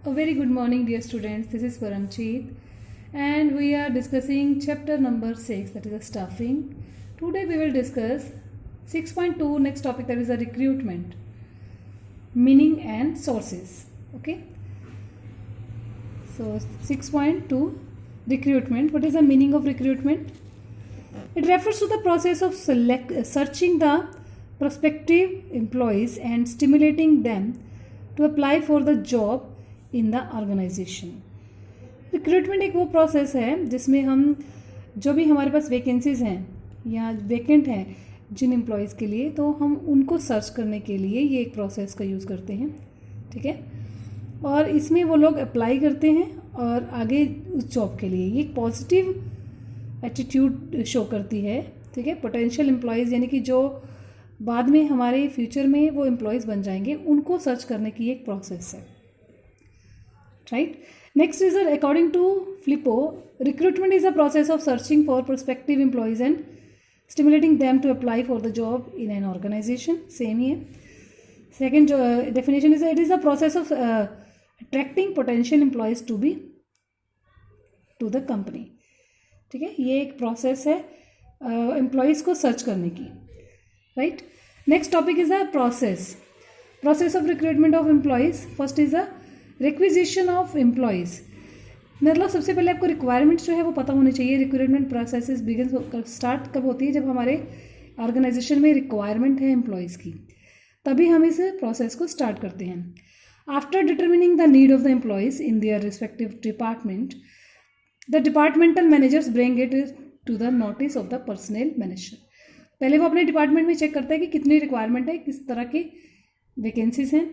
A very good morning, dear students. This is Paramjeet, and we are discussing chapter number 6, that is the staffing. Today we will discuss 6.2, next topic, that is the recruitment, meaning and sources. Okay. So 6.2, recruitment. What is the meaning of recruitment? It refers to the process of searching the prospective employees and stimulating them to apply for the job in the organisation. Recruitment एक वो process है जिसमें हम जो भी हमारे पास vacancies हैं या वैकेंट हैं जिन एम्प्लॉयज़ के लिए, तो हम उनको सर्च करने के लिए ये एक प्रोसेस का यूज़ करते हैं. ठीक है. और इसमें वो लोग अप्लाई करते हैं और आगे उस जॉब के लिए ये एक पॉजिटिव एटीट्यूड शो करती है. ठीक है. पोटेंशियल एम्प्लॉयज़ यानी कि जो बाद में हमारे फ्यूचर में वो एम्प्लॉयज़ बन जाएंगे, उनको सर्च करने की एक प्रोसेस है. Right. Next is that according to Flippo, recruitment is a process of searching for prospective employees and stimulating them to apply for the job in an organization. Same here. Second definition is that it is a process of attracting potential employees to the company. ठीक है. ये एक process है employees को search करने की. Right. Next topic is the process of recruitment of employees. First is the requisition of employees. मतलब सबसे पहले आपको रिक्वायरमेंट्स जो है वो पता होनी चाहिए. रिक्रूटमेंट प्रोसेस स्टार्ट कब होती है? जब हमारे ऑर्गेनाइजेशन में रिक्वायरमेंट है एम्प्लॉयज़ की, तभी हम इस प्रोसेस को स्टार्ट करते हैं. After determining the need of the employees in their respective department, the departmental managers bring it to the notice of the personnel manager. पहले वो अपने डिपार्टमेंट में चेक करता है कि कितनी रिक्वायरमेंट है, किस तरह की वैकेंसीज हैं,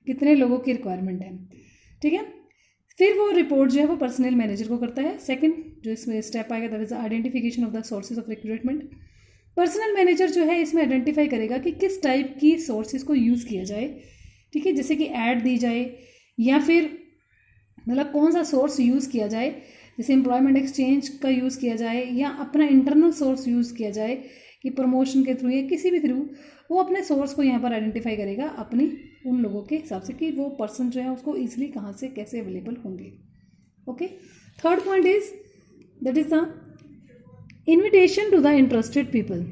कितने लोगों की रिक्वायरमेंट है. ठीक है. फिर वो रिपोर्ट जो है वो पर्सनल मैनेजर को करता है. सेकंड जो इसमें स्टेप आएगा, that is identification of the sources of recruitment. Personal manager जो है इसमें आइडेंटिफाई करेगा कि किस टाइप की सोर्सेज को यूज़ किया जाए. ठीक है. जैसे कि ऐड दी जाए या फिर मतलब कौन सा सोर्स यूज़ किया जाए, जैसे एम्प्लॉयमेंट एक्सचेंज का यूज़ किया जाए या अपना इंटरनल सोर्स यूज़ किया जाए कि प्रमोशन के थ्रू या किसी भी थ्रू. वो अपने सोर्स को यहाँ पर आइडेंटिफाई करेगा अपनी उन लोगों के हिसाब से कि वो पर्सन जो है उसको ईजिली कहाँ से कैसे अवेलेबल होंगे. Okay. Third point is that is the invitation to the interested people.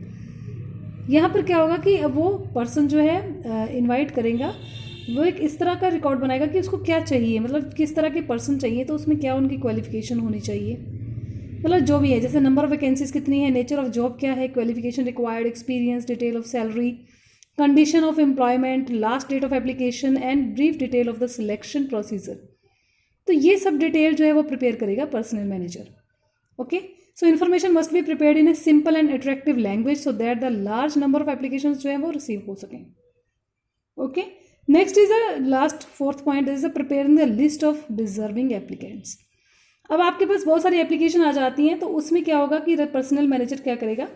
यहाँ पर क्या होगा कि अब वो पर्सन जो है इनवाइट करेगा, वो एक इस तरह का रिकॉर्ड बनाएगा कि उसको क्या चाहिए, मतलब किस तरह के पर्सन चाहिए, तो उसमें क्या उनकी क्वालिफिकेशन होनी चाहिए, मतलब जो भी है, जैसे नंबर ऑफ वैकेंसीज कितनी है, नेचर ऑफ जॉब क्या है, qualification required, experience, detail of salary, condition of employment, last date of application and brief detail of the selection procedure. तो ये सब डिटेल जो है वो प्रिपेयर करेगा personnel manager. Okay. So information must be prepared in a simple and attractive language so that the large number of application जो है वो रिसीव हो सकें. ओके. Next is the last fourth point is the preparing the list of deserving applicants. अब आपके पास बहुत सारी एप्लीकेशन आ जाती हैं, तो उसमें क्या होगा कि पर्सनल मैनेजर क्या करेगा,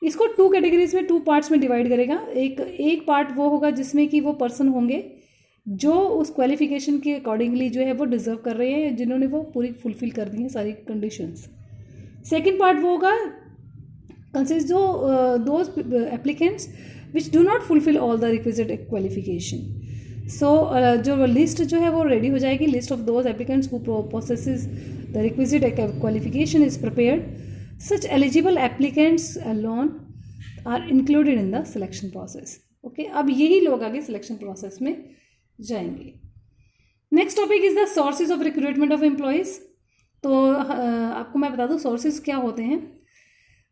इसको 2 कैटेगरीज में 2 पार्ट्स में डिवाइड करेगा. एक पार्ट वो होगा जिसमें कि वो पर्सन होंगे जो उस क्वालिफिकेशन के अकॉर्डिंगली जो है वो डिजर्व कर रहे हैं, जिन्होंने वो पूरी फुलफिल कर दी हैं सारी कंडीशंस. सेकंड पार्ट वो होगा कंसिस्ट जो those applicants which do not fulfil all the requisite qualification. So जो लिस्ट जो है वो रेडी हो जाएगी. List of those applicants who possesses the requisite qualification is prepared. Such eligible applicants alone are included in the selection process. Okay. अब यही लोग आगे सिलेक्शन प्रोसेस में जाएंगे. Next topic is the sources of recruitment of employees. तो आपको मैं बता दूं सोर्सेज क्या होते हैं.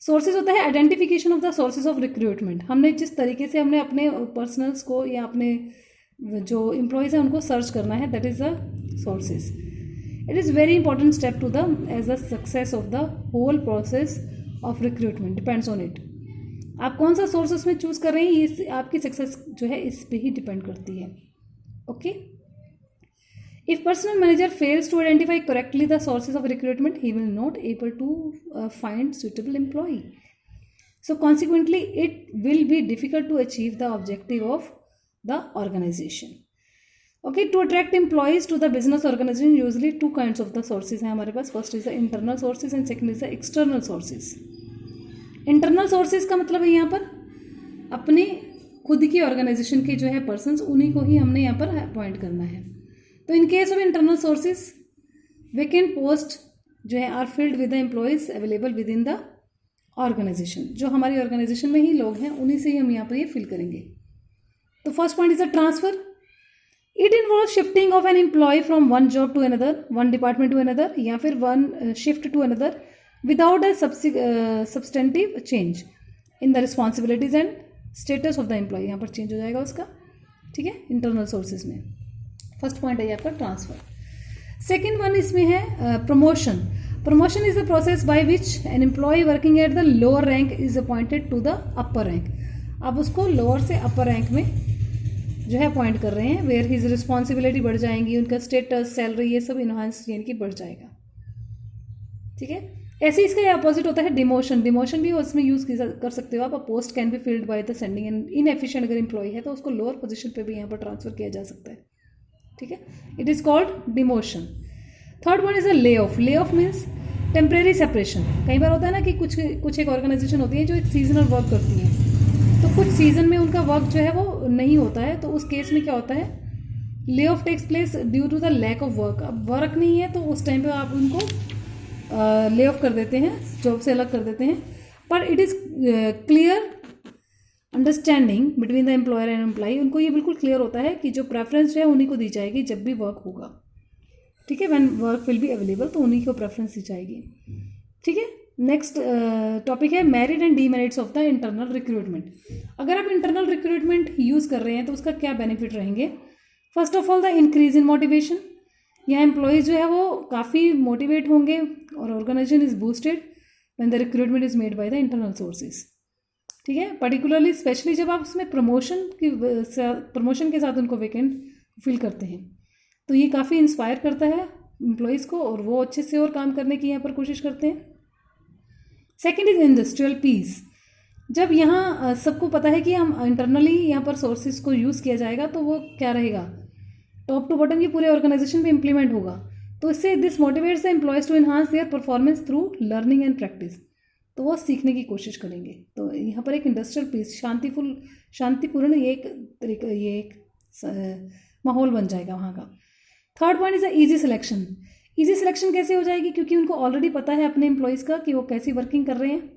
सोर्सेज होता है identification of the sources of recruitment. हमने जिस तरीके से हमने अपने पर्सनल्स को या अपने जो एम्प्लॉयज़ हैं उनको सर्च करना है, that is the sources. It is very important step to as the success of the whole process of recruitment depends on it. आप कौन सा सोर्स उसमें चूज कर रहे हैं, ये आपकी सक्सेस जो है इस पे ही डिपेंड करती है. Okay. If personal manager fails to identify correctly the sources of recruitment, he will not able to find suitable employee. So consequently, it will be difficult to achieve the objective of the organization. Okay, to attract employees to the business organization, usually 2 kinds of the sources हैं हमारे पास. First is the internal sources and second is the external sources. Internal sources का मतलब है यहाँ पर अपने खुद की ऑर्गेनाइजेशन के जो है पर्सन्स, उन्हीं को ही हमने यहाँ पर अपॉइंट करना है. तो in case of internal sources vacant post जो है are filled with the employees available within the organisation. जो हमारी ऑर्गेनाइजेशन में ही लोग हैं उन्हीं से ही हम यहाँ पर ये फिल करेंगे। तो first point is a transfer. It involve shifting of an employee from one job to another, one department to another, या फिर one shift to another without a substantive change in the responsibilities and status of the employee. यहाँ पर change हो जाएगा उसका, ठीक है, internal sources में। फर्स्ट पॉइंट है आपका ट्रांसफर। सेकेंड वन इसमें है promotion. Promotion is the process by which N employ working at the lower rank is appointed to the upper rank. अब उसको लोअर से अपर रैंक में जो है अपॉइंट कर रहे हैं, वेयर हिज रिस्पॉन्सिबिलिटी बढ़ जाएंगी, उनका स्टेटस, सैलरी, ये सब इन्हांस यानी कि बढ़ जाएगा, ठीक है। ऐसे इसका अपोजिट होता है डिमोशन। डिमोशन भी उसमें यूज़ कर सकते हो आप। Post can be filled by the sending an inefficient अगर एम्प्लॉय है तो उसको लोअर पोजीशन पे भी यहाँ पर ट्रांसफर किया जा सकता है, ठीक है। It is called demotion. Third one is a lay off. Lay off means temporary separation. कई बार होता है ना कि कुछ एक ऑर्गेनाइजेशन होती है जो एक सीजनल वर्क करती है, तो कुछ सीजन में उनका वर्क जो है वो नहीं होता है, तो उस केस में क्या होता है, lay off takes place due to the lack of work. अब वर्क नहीं है तो उस टाइम पे आप उनको ले ऑफ कर देते हैं, जॉब से अलग कर देते हैं। पर it is clear understanding between the employer and employee. उनको ये बिल्कुल क्लियर होता है कि जो प्रेफरेंस है उन्हीं को दी जाएगी जब भी वर्क होगा, ठीक है। When work will be available तो उन्हीं को प्रेफरेंस दी जाएगी, ठीक है। नेक्स्ट टॉपिक है merit and demerits of the internal recruitment. अगर आप इंटरनल रिक्रूटमेंट यूज़ कर रहे हैं तो उसका क्या बेनिफिट रहेंगे। First of all the increase in motivation. यहाँ एम्प्लॉयज़ जो है वो काफ़ी मोटिवेट होंगे और organisation is boosted when the recruitment is made by the internal sources, ठीक है। पर्टिकुलरली स्पेशली जब आप उसमें प्रमोशन के साथ उनको वैकेंट फिल करते हैं तो ये काफ़ी इंस्पायर करता है एम्प्लॉयज़ को और वो अच्छे से और काम करने की यहाँ पर कोशिश करते हैं। Second is industrial peace. जब यहाँ सबको पता है कि हम इंटरनली यहाँ पर सोर्सेज को यूज़ किया जाएगा तो वो क्या रहेगा, टॉप टू बॉटम ये पूरे ऑर्गेनाइजेशन पे इम्प्लीमेंट होगा। तो इससे this motivates the employees to enhance their performance through learning and practice. तो वो सीखने की कोशिश करेंगे। तो यहाँ पर एक इंडस्ट्रियल पीस, शांतिपूर्ण ये एक माहौल बन जाएगा वहाँ का। Third point is a easy selection. Easy selection कैसे हो जाएगी, क्योंकि उनको ऑलरेडी पता है अपने एम्प्लॉयज़ का कि वो कैसी वर्किंग कर रहे हैं।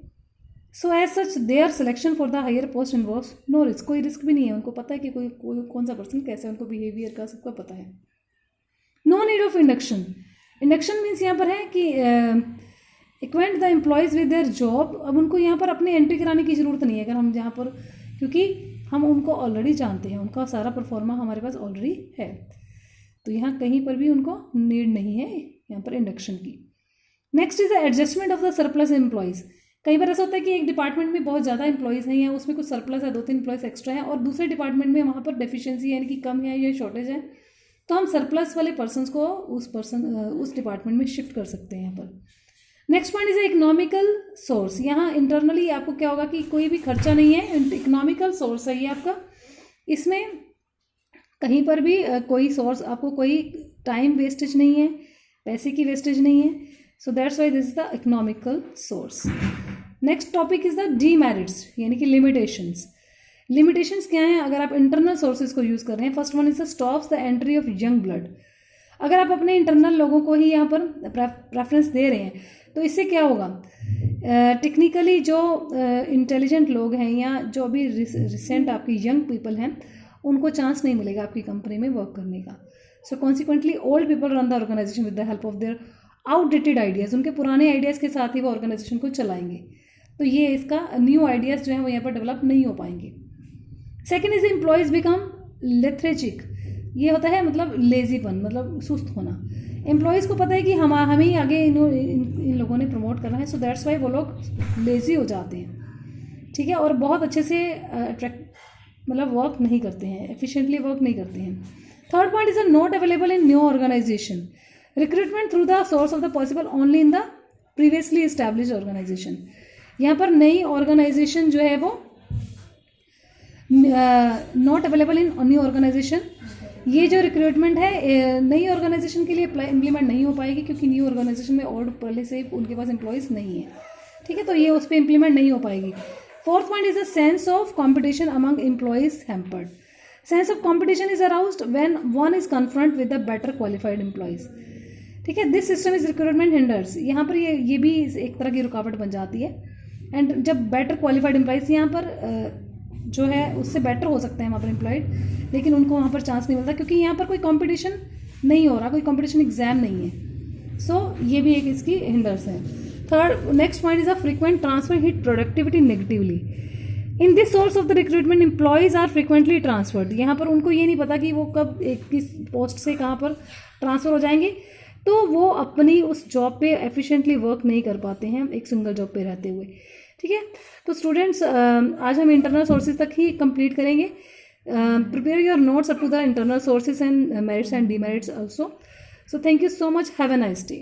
So as such their selection for the higher post involves no risk. कोई रिस्क भी नहीं है, उनको पता है कि कोई कौन सा पर्सन कैसे, उनको बिहेवियर का सबका पता है। No need of induction. Induction means यहाँ पर है कि acquaint the employees with their job. अब उनको यहाँ पर अपनी एंट्री कराने की ज़रूरत नहीं है अगर हम यहाँ पर, क्योंकि हम उनको ऑलरेडी जानते हैं, उनका सारा परफॉर्मा हमारे पास ऑलरेडी है, तो यहाँ कहीं पर भी उनको नीड नहीं है यहाँ पर इंडक्शन की। Next is the adjustment of the surplus employees. कई बार ऐसा होता है कि एक डिपार्टमेंट में बहुत ज़्यादा एम्प्लॉयज़ हैं या उसमें कुछ सरप्लस है, 2-3 एम्प्लॉयज़ एक्स्ट्रा हैं, और दूसरे डिपार्टमेंट में वहाँ पर डेफिशिएंसी यानी कि कम है या शॉर्टेज है, तो हम सरप्लस वाले पर्सनस को उस डिपार्टमेंट में शिफ्ट कर सकते हैं यहाँ पर। Next point is economical source. यहाँ इंटरनली आपको क्या होगा कि कोई भी खर्चा नहीं है, इकोनॉमिकल सोर्स है ये आपका। इसमें कहीं पर भी कोई सोर्स, आपको कोई टाइम वेस्टेज नहीं है, पैसे की वेस्टेज नहीं है। So that's why this is the economical source. Next topic is the demerits यानी कि लिमिटेशंस। लिमिटेशंस क्या हैं अगर आप इंटरनल सोर्सेज को यूज़ कर रहे हैं। First one is the stops the entry of young blood. अगर आप अपने इंटरनल लोगों को ही यहाँ पर प्रेफरेंस दे रहे हैं तो इससे क्या होगा, टेक्निकली जो इंटेलिजेंट लोग हैं या जो अभी रिसेंट आपकी यंग पीपल हैं उनको चांस नहीं मिलेगा आपकी कंपनी में वर्क करने का। So consequently old people run the organisation with the help of their outdated ideas. उनके पुराने आइडियाज़ के साथ ही वो ऑर्गेनाइजेशन को चलाएंगे, तो ये इसका न्यू आइडियाज़ जो हैं वो यहाँ पर डेवलप नहीं हो पाएंगे। Second is employees become lethargic. ये होता है मतलब लेजीपन, मतलब सुस्त होना। एम्प्लॉयज़ को पता है कि हमें ही आगे इन लोगों ने प्रमोट करना है, सो दैट्स वाई वो लोग लेजी हो जाते हैं, ठीक है, और बहुत अच्छे से मतलब वर्क नहीं करते हैं, एफिशिएंटली वर्क नहीं करते हैं। Third point is not available in new organisation. Recruitment through the source of the possible only in the previously establish organisation. यहाँ पर नई ऑर्गेनाइजेशन जो है वो not available in new organisation. ये जो रिक्रूटमेंट है नई ऑर्गेनाइजेशन के लिए इम्प्लीमेंट नहीं हो पाएगी क्योंकि न्यू ऑर्गेनाइजेशन में और पहले से उनके पास एम्प्लॉयज़ नहीं है, ठीक है, तो ये उस पर इम्प्लीमेंट नहीं हो पाएगी। Fourth point is the sense of competition among employees hampered. Sense of competition is aroused when one is confront with the better qualified employees. ठीक है, this system is recruitment hinders. यहाँ पर ये भी एक तरह की रुकावट बन जाती है. एंड जब बेटर क्वालिफाइड एम्प्लॉयज यहाँ पर जो है उससे बेटर हो सकते हैं वहाँ पर एम्प्लॉयड, लेकिन उनको वहाँ पर चांस नहीं मिलता क्योंकि यहाँ पर कोई कंपटीशन नहीं हो रहा, कोई कंपटीशन एग्जाम नहीं है. सो ये भी एक इसकी हिंडर्स है. Third next point is a frequent transfer hit productivity negatively. In this source of the recruitment employees are frequently transferred. यहाँ पर उनको ये नहीं पता कि वो कब किस पोस्ट से कहाँ पर ट्रांसफ़र हो जाएंगे, तो वो अपनी उस जॉब पे एफिशिएंटली वर्क नहीं कर पाते हैं एक सिंगल जॉब पे रहते हुए. ठीक है, तो स्टूडेंट्स आज हम इंटरनल सोर्सेज तक ही कंप्लीट करेंगे. Prepare your notes up to the internal sources and merits and demerits also. So thank you so much. Have a nice day.